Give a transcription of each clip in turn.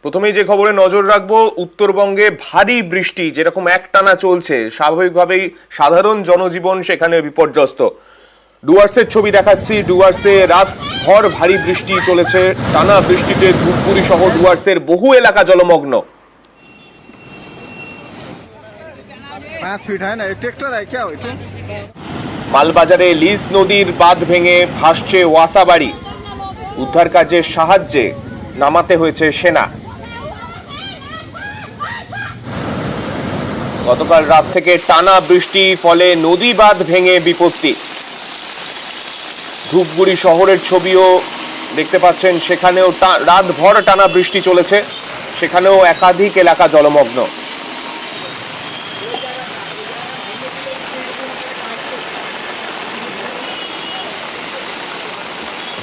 প্রথমেই যে খবরে নজর রাখবো, উত্তরবঙ্গে ভারী বৃষ্টি যেরকম একটানা চলছে, স্বাভাবিকভাবেই সাধারণ জনজীবন সেখানে বিপর্যস্ত। ডুয়ার্সের ছবি দেখাচ্ছি। ডুয়ার্সে রাত ভর ভারী বৃষ্টি চলেছে। টানা বৃষ্টিতে ধূপগুড়ি সহ ডুয়ার্সের বহু এলাকা জলমগ্ন। 5 फीट है ना, ट्रैक्टर है क्या? মালবাজারে লিস নদীর বাঁধ ভেঙে ভাসছে ওয়াসাবাড়ি। উদ্ধার কাজের সাহায্যে নামাতে হয়েছে সেনা। গতকাল রাত থেকে টানা বৃষ্টি, ফলে নদী বাঁধ ভেঙে বিপত্তি। ধূপগুড়ি শহরের ছবিও দেখতে পাচ্ছেন, সেখানেও রাত ভর টানা বৃষ্টি চলেছে, সেখানেও একাধিক এলাকা জলমগ্ন।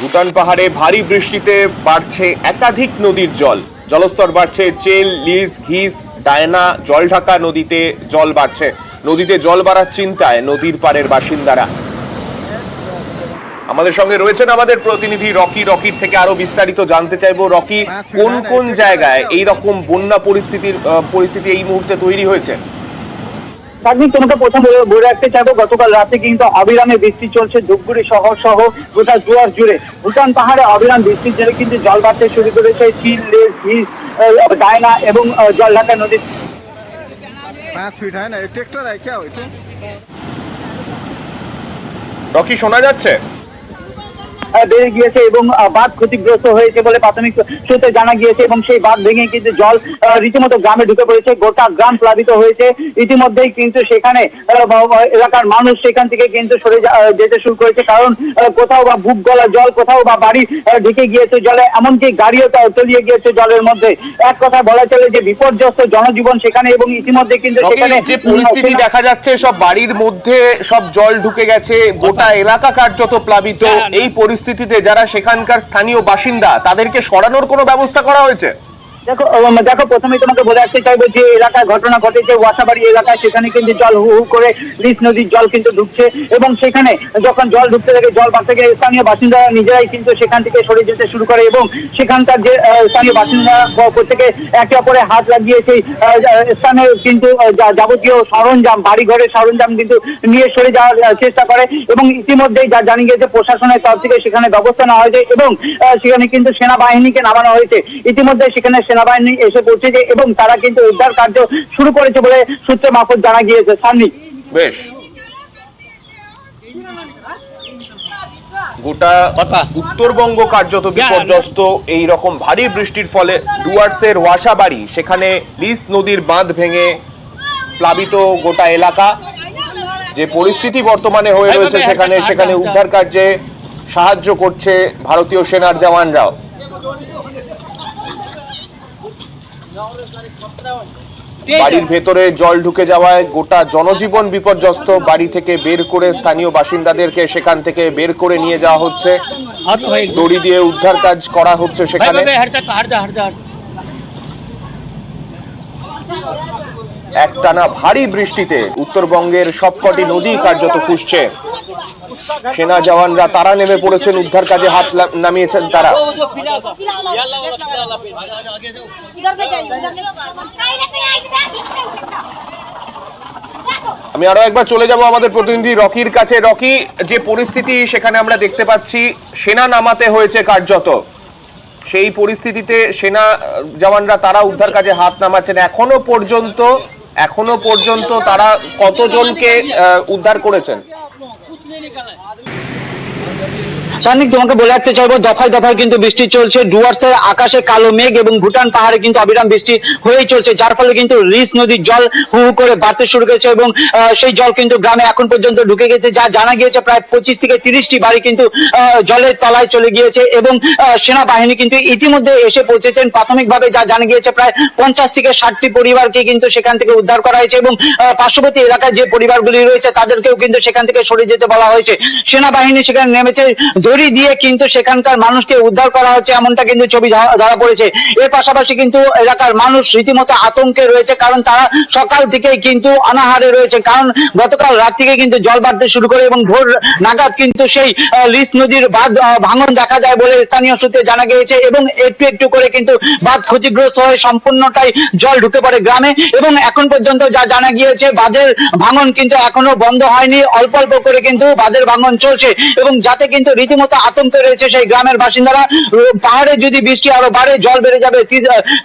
ভুটান পাহাড়ে ভারী বৃষ্টিতে বাড়ছে একাধিক নদীর জল। জলস্তর বাড়ছে চেল, লিস, ঘিস, ডায়না, জলঢাকা নদীতে জল বাড়ছে। নদীতে জল বাড়ার চিন্তায় নদীর পাড়ের বাসিন্দারা। আমাদের সঙ্গে রয়েছেন আমাদের প্রতিনিধি রকি। রকির থেকে আরো বিস্তারিত জানতে চাইবো। রকি, কোন কোন জায়গায় এই রকম বন্যা পরিস্থিতি এই মুহূর্তে তৈরি হয়েছে? তোমাকে প্রথম বলে রাখতে চাইবো, গতকাল রাতে কিন্তু অবিরামে বৃষ্টি চলছে ধূপগুড়ি শহর সহ গোটা জুয়ার জুড়ে। ভুটান পাহাড়ে অবিরাম বৃষ্টির জন্য কিন্তু জল বাড়তে শুরু করেছে চিল, লেস, ঘিস, ডায়না এবং জলঢাকা নদী। 5 फीट है ना, ट्रैक्टर है क्या? রকি, শোনা যাচ্ছে? বেড়ে গিয়েছে এবং বাঁধ ক্ষতিগ্রস্ত হয়েছে বলে প্রাথমিক সূত্রে জানা গিয়েছে এবং সেই বাঁধ ভেঙে কিন্তু জল রীতিমতো গ্রামে ঢুকে পড়েছে। গোটা গ্রাম প্লাবিত হয়েছে। ইতিমধ্যেই কিন্তু সেখানে এলাকার মানুষ সেখান থেকে কিন্তু সরে যেতে শুরু করেছে, কারণ কোথাও বা বুক গলা জল, কোথাও বা বাড়ি ঢুকে গিয়েছে জলে, এমনকি গাড়িও তলিয়ে গিয়েছে জলের মধ্যে। এক কথা বলা চলে যে বিপর্যস্ত জনজীবন সেখানে। এবং ইতিমধ্যে কিন্তু সেখানে যে পরিস্থিতি দেখা যাচ্ছে, সব বাড়ির মধ্যে সব জল ঢুকে গেছে, গোটা এলাকা কার্যত প্লাবিত। এই পরিস্থিতিতে যারা সেখানকার স্থানীয় বাসিন্দা, তাদেরকে সরানোর কোনো ব্যবস্থা করা হয়েছে? দেখো প্রথমে তোমাকে বলে রাখতে চাইবো যে এলাকায় ঘটনা ঘটেছে ওয়াসাবাড়ি এলাকায়। সেখানে কিন্তু জল হু হু করে লিস নদীর জল কিন্তু ঢুকছে এবং সেখানে যখন জল ঢুকতে থাকে, জল বাড়তে গেলে স্থানীয় বাসিন্দারা নিজেরাই কিন্তু সেখান থেকে সরে যেতে শুরু করে এবং সেখানকার যে স্থানীয় বাসিন্দা প্রত্যেকে একে অপরে হাত লাগিয়ে সেই স্থানে কিন্তু যাবতীয় সরঞ্জাম, বাড়ি ঘরের সরঞ্জাম কিন্তু নিয়ে সরে যাওয়ার চেষ্টা করে। এবং ইতিমধ্যেই যা জানি গিয়েছে প্রশাসনের তরফ থেকে সেখানে ব্যবস্থা নেওয়া হয়েছে এবং সেখানে কিন্তু সেনাবাহিনীকে নামানো হয়েছে। ইতিমধ্যে সেখানে সেনাবাহিনী এসে পৌঁছেছে এবং তারা কিন্তু উদ্ধার কার্য শুরু করেছে বলে সূত্রে মারফত জানা গিয়েছে। সামনে বেশ, গোটা উত্তরবঙ্গ কার্যত বিপর্যস্ত এই রকম ভারী বৃষ্টির ফলে। ডুয়ার্সের ওয়াসাবাড়ি, সেখানে লিস নদীর বাঁধ ভেঙে প্লাবিত গোটা এলাকা। যে পরিস্থিতি বর্তমানে হয়ে রয়েছে সেখানে উদ্ধার কার্যে সাহায্য করছে ভারতীয় সেনার জওয়ানরাও। বাড়ির ভেতরে জল ঢুকে যাওয়ায় গোটা জনজীবন বিপর্যস্ত। বাড়ি থেকে বের করে স্থানীয় বাসিন্দাদেরকে সেখান থেকে বের করে নিয়ে যাওয়া হচ্ছে, দড়ি দিয়ে উদ্ধার কাজ করা হচ্ছে সেখানে। একটানা ভারী বৃষ্টিতে উত্তরবঙ্গের সবকটি নদী কার্যত ফুসছে। সেনা জওয়ানরা তারা নেমে পড়েছেন, উদ্ধার কাজে হাত নামিয়েছেন তারা। আমি আরো একবার চলে যাব আমাদের প্রতিনিধি রকির কাছে। রকি, যে পরিস্থিতি সেখানে আমরা দেখতে পাচ্ছি, সেনা নামাতে হয়েছে কার্যত। সেই পরিস্থিতিতে সেনা জওয়ানরা তারা উদ্ধার কাজে হাত নামাচ্ছেন। এখনো পর্যন্ত তারা কতজনকে উদ্ধার করেছেন? সানিক, তোমাকে বলে রাখতে চাইবো, দফায় দফায় কিন্তু বৃষ্টি চলছে। ডুয়ার্সের আকাশে কালো মেঘ এবং ভুটান পাহাড়ে কিন্তু অবিরাম বৃষ্টি হয়েই চলছে, যার ফলে কিন্তু লিস নদীর জল হু হু করে বাড়তে শুরু করেছে এবং সেই জল কিন্তু গ্রামে এখন পর্যন্ত ঢুকে গেছে। যা জানা গিয়েছে, প্রায় 25 থেকে 30টি বাড়ি কিন্তু জলের তলায় চলে গিয়েছে এবং সেনাবাহিনী কিন্তু ইতিমধ্যে এসে পৌঁছেছেন। প্রাথমিকভাবে যা জানা গিয়েছে, প্রায় 50 থেকে 60টি পরিবারকে কিন্তু সেখান থেকে উদ্ধার করা হয়েছে এবং পার্শ্ববর্তী এলাকায় যে পরিবারগুলি রয়েছে তাদেরকেও কিন্তু সেখান থেকে সরে যেতে বলা হয়েছে। সেনাবাহিনী সেখানে নেমেছে, দড়ি দিয়ে কিন্তু সেখানকার মানুষকে উদ্ধার করা হচ্ছে, এমনটা কিন্তু ছবি ধরা পড়েছে। এর পাশাপাশি কিন্তু এলাকার মানুষ রীতিমতো আতঙ্কে রয়েছে, কারণ তারা সকাল থেকে কিন্তু অনাহারে রয়েছে, কারণ গতকাল রাত থেকে কিন্তু জল বাড়তে শুরু করে এবং ভোর নাগাদ কিন্তু সেই লিস নদীর বাঁধ ভাঙন দেখা যায় বলে স্থানীয় সূত্রে জানা গিয়েছে, এবং একটু একটু করে কিন্তু বাঁধ ক্ষতিগ্রস্ত হয়ে সম্পূর্ণটাই জল ঢুকে পড়ে গ্রামে। এবং এখন পর্যন্ত যা জানা গিয়েছে, বাঁধের ভাঙন কিন্তু এখনো বন্ধ হয়নি, অল্প অল্প করে কিন্তু বাঁধের ভাঙন চলছে, এবং যাতে কিন্তু রীতিমতো আতঙ্কে রয়েছে সেই গ্রামের বাসিন্দারা। পাহাড়ে যদি বৃষ্টি আরো বাড়ে, জল বেড়ে যাবে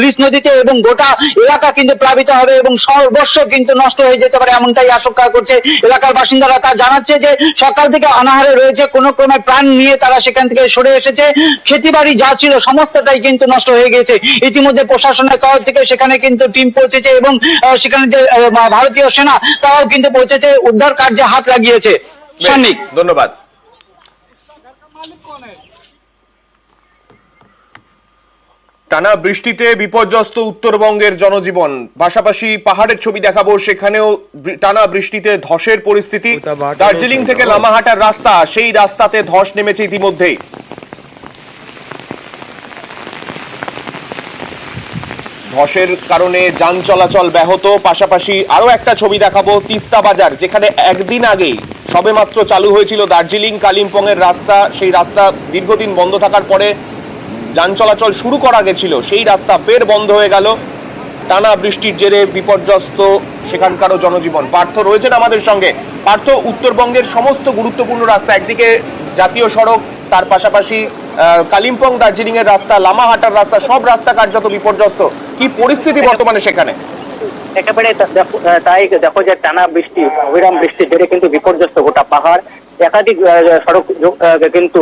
লিস নদীতে এবং গোটা এলাকা কিন্তু প্লাবিত হবে এবং সর্বস্ব কিন্তু নষ্ট হয়ে যেতে পারে, এমনটাই আশঙ্কা করছে এলাকার বাসিন্দারা। তা জানাচ্ছে যে সকাল থেকে অনাহারে রয়েছে, কোনো ক্রমে প্রাণ নিয়ে তারা সেখান থেকে সরে এসেছে। ক্ষেতি বাড়ি যা ছিল সমস্তটাই কিন্তু নষ্ট হয়ে গেছে। ইতিমধ্যে প্রশাসনের তরফ থেকে সেখানে কিন্তু টিম পৌঁছেছে এবং সেখানে যে ভারতীয় সেনা তারাও কিন্তু পৌঁছেছে, উদ্ধার কার্যে হাত লাগিয়েছে। ধন্যবাদ। টানা বৃষ্টিতে বিপর্যস্ত উত্তরবঙ্গের জনজীবন, পাশাপাশি পাহাড়ের ছবি দেখাবো, সেখানেও টানা বৃষ্টিতে ধসের পরিস্থিতি। দার্জিলিং থেকে লামাহাটার রাস্তা, সেই রাস্তাতে ধস নেমেছে ইতিমধ্যেই। ধসের কারণে যান চলাচল ব্যাহত। পাশাপাশি আরো একটা ছবি দেখাবো, তিস্তা বাজার, যেখানে একদিন আগেই সবেমাত্র চালু হয়েছিল দার্জিলিং কালিম্পং এর রাস্তা, সেই রাস্তা দীর্ঘদিন বন্ধ থাকার পরে যান চলাচল শুরু করা গেছিল, সেই রাস্তা ফের বন্ধ হয়ে গেল। টানা বৃষ্টির জেরে বিপর্যস্ত সেখানকারও জনজীবন। পার্থ রয়েছেন আমাদের সঙ্গে। পার্থ, উত্তরবঙ্গের সমস্ত গুরুত্বপূর্ণ রাস্তা, একদিকে জাতীয় সড়ক, তার পাশাপাশি কালিম্পং দার্জিলিং এর রাস্তা, লামাহাটার রাস্তা, সব রাস্তা কার্যত বিপর্যস্ত। কি পরিস্থিতি বর্তমানে সেখানে? একেবারে তাই দেখো যে টানা বৃষ্টি, অবিরাম বৃষ্টির জেরে কিন্তু বিপর্যস্ত গোটা পাহাড়। একাধিক সড়ক কিন্তু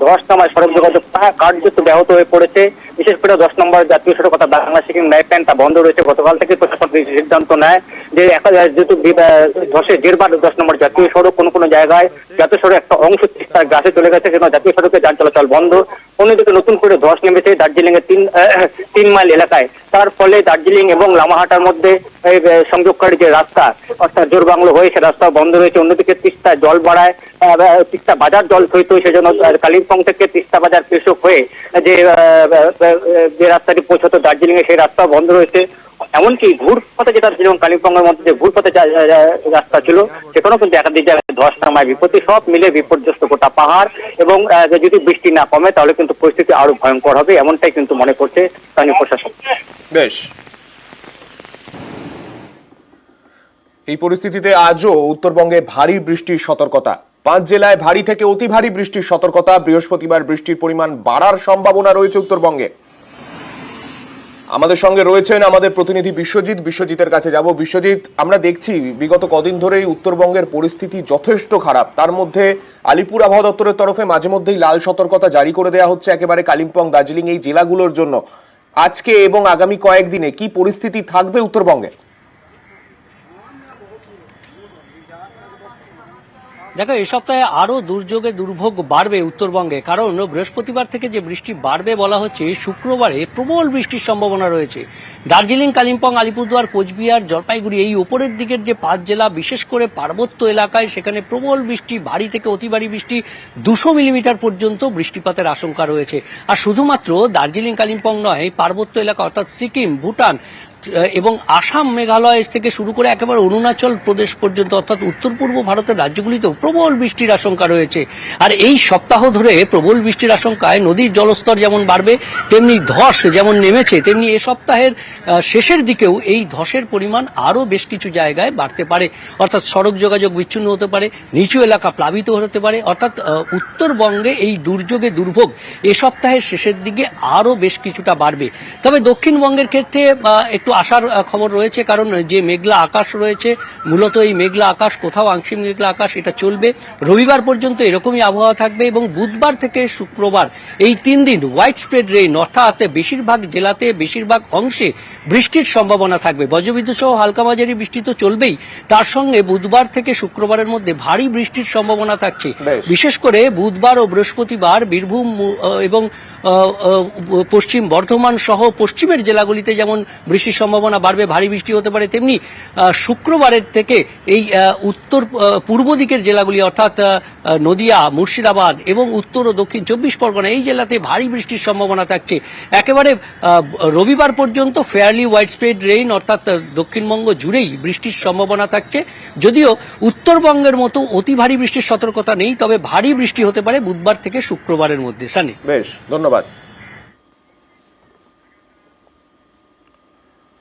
ধস নামায় সড়ক যোগাযোগ কার্যত ব্যাহত হয়ে পড়েছে। বিশেষ করে 10 নম্বর জাতীয় সড়ক অর্থাৎ বাংলা সিকিম ন্যায়প্যান তা বন্ধ রয়েছে। গতকাল থেকে প্রশাসন সিদ্ধান্ত নেয় যে যেহেতু ধসে জেরবার 10 নম্বর জাতীয় সড়ক কোনো কোনো জায়গায় জাতীয় সড়ক একটা অংশ তার গাছে চলে গেছে, সেজন্য জাতীয় সড়কে যান চলাচল বন্ধ। অন্যদিকে নতুন করে ধস নেমেছে দার্জিলিং এর 3 মাইল এলাকায়। তার ফলে দার্জিলিং এবং লামাহাটার মধ্যে সংযোগকারী যে রাস্তা অর্থাৎ জোরবাংলো হয়ে সে রাস্তা বন্ধ রয়েছে। অন্যদিকে তিস্তা জল বাড়ায়, তিস্তা বাজার জল সহিত, সেজন্য কালিম্পং থেকে তিস্তা বাজার কৃষক হয়ে যে রাস্তাটি পৌঁছতো দার্জিলিং এ, সেই রাস্তা বন্ধ রয়েছে। এমনকি ঘুরপথে যেটা ছিল কালিম্পং এর মধ্যে যে ঘুরপথে রাস্তা ছিল, সেখানেও কিন্তু একাধিক জায়গায় ধস নামায় বিপত্তি। সব মিলে বিপর্যস্ত গোটা পাহাড়, এবং যদি বৃষ্টি না কমে তাহলে কিন্তু পরিস্থিতি আরো ভয়ঙ্কর হবে, এমনটাই কিন্তু মনে করছে স্থানীয় প্রশাসন। বেশ, এই পরিস্থিতিতে আজও উত্তরবঙ্গে ভারী বৃষ্টির সতর্কতা। 5 জেলায় ভারী থেকে অতি ভারী বৃষ্টির সতর্কতা। বৃহস্পতিবার বৃষ্টির পরিমাণ বাড়ার সম্ভাবনা রয়েছে উত্তরবঙ্গে। আমাদের সঙ্গে রয়েছেন আমাদের প্রতিনিধি বিশ্বজিতের কাছে যাব। বিশ্বজিৎ, আমরা দেখছি বিগত কদিন ধরেই উত্তরবঙ্গের পরিস্থিতি যথেষ্ট খারাপ। তার মধ্যে আলিপুর আবহাওয়া দপ্তরের তরফে মাঝে মধ্যেই লাল সতর্কতা জারি করে দেওয়া হচ্ছে একেবারে কালিম্পং, দার্জিলিং এই জেলাগুলোর জন্য। আজকে এবং আগামী কয়েকদিনে কি পরিস্থিতি থাকবে উত্তরবঙ্গে? দেখো, এই সপ্তাহে আরো দুর্যোগে দুর্ভোগ বাড়বে উত্তরবঙ্গে, কারণ বৃহস্পতিবার থেকে যে বৃষ্টি বাড়বে বলা হচ্ছে, শুক্রবারে প্রবল বৃষ্টির সম্ভাবনা রয়েছে। দার্জিলিং, কালিম্পং, আলিপুরদুয়ার, কোচবিহার, জলপাইগুড়ি এই উপরের দিকের যে 5 জেলা, বিশেষ করে পার্বত্য এলাকায়, সেখানে প্রবল বৃষ্টি, ভারী থেকে অতি ভারী বৃষ্টি, 200 মিলিমিটার পর্যন্ত বৃষ্টিপাতের আশঙ্কা রয়েছে। আর শুধুমাত্র দার্জিলিং কালিম্পং নয়, পার্বত্য এলাকা অর্থাৎ সিকিম, ভুটান এবং আসাম, মেঘালয় থেকে শুরু করে একেবারে অরুণাচল প্রদেশ পর্যন্ত অর্থাৎ উত্তর পূর্ব ভারতের রাজ্যগুলিতেও প্রবল বৃষ্টির আশঙ্কা রয়েছে। আর এই সপ্তাহ ধরে প্রবল বৃষ্টির আশঙ্কায় নদীর জলস্তর যেমন বাড়বে, তেমনি ধস যেমন নেমেছে, তেমনি এ সপ্তাহের শেষের দিকেও এই ধসের পরিমাণ আরও বেশ কিছু জায়গায় বাড়তে পারে। অর্থাৎ সড়ক যোগাযোগ বিচ্ছিন্ন হতে পারে, নিচু এলাকা প্লাবিত হতে পারে। অর্থাৎ উত্তরবঙ্গে এই দুর্যোগে দুর্ভোগ এ সপ্তাহের শেষের দিকে আরও বেশ কিছুটা বাড়বে। তবে দক্ষিণবঙ্গের ক্ষেত্রে একটু আশার খবর রয়েছে, কারণ যে মেঘলা আকাশ রয়েছে, মূলত এই মেঘলা আকাশ, কোথাও আংশিক মেঘলা আকাশ, এটা চলবে রবিবার পর্যন্ত, এরকমই আবহাওয়া থাকবে। এবং বুধবার থেকে শুক্রবার এই 3 দিন হোয়াইট স্প্রেড রেইন, অর্থাৎ বেশিরভাগ জেলাতে বেশিরভাগ অংশে বৃষ্টির সম্ভাবনা থাকবে। বজ্রবিদ্যুৎ সহ হালকা মাঝারি বৃষ্টি তো চলবেই, তার সঙ্গে বুধবার থেকে শুক্রবারের মধ্যে ভারী বৃষ্টির সম্ভাবনা থাকছে। বিশেষ করে বুধবার ও বৃহস্পতিবার বীরভূম এবং পশ্চিম বর্ধমান সহ পশ্চিমের জেলাগুলিতে যেমন বৃষ্টির সম্ভাবনা বাড়বে, ভারী বৃষ্টি হতে পারে। তেমনি শুক্রবারের থেকে এই উত্তর পূর্ব দিকের জেলাগুলি অর্থাৎ নদিয়া, মুর্শিদাবাদ এবং উত্তর ও দক্ষিণ 24 পরগনা এই জেলাতে ভারী বৃষ্টির সম্ভাবনা থাকছে। একেবারে রবিবার পর্যন্ত ফেয়ারলি ওয়াইড স্প্রেড রেইন অর্থাৎ দক্ষিণবঙ্গ জুড়েই বৃষ্টির সম্ভাবনা থাকছে। যদিও উত্তরবঙ্গের মতো অতি ভারী বৃষ্টির সতর্কতা নেই, তবে ভারী বৃষ্টি হতে পারে বুধবার থেকে শুক্রবারের মধ্যে। সানি, বেশ, ধন্যবাদ।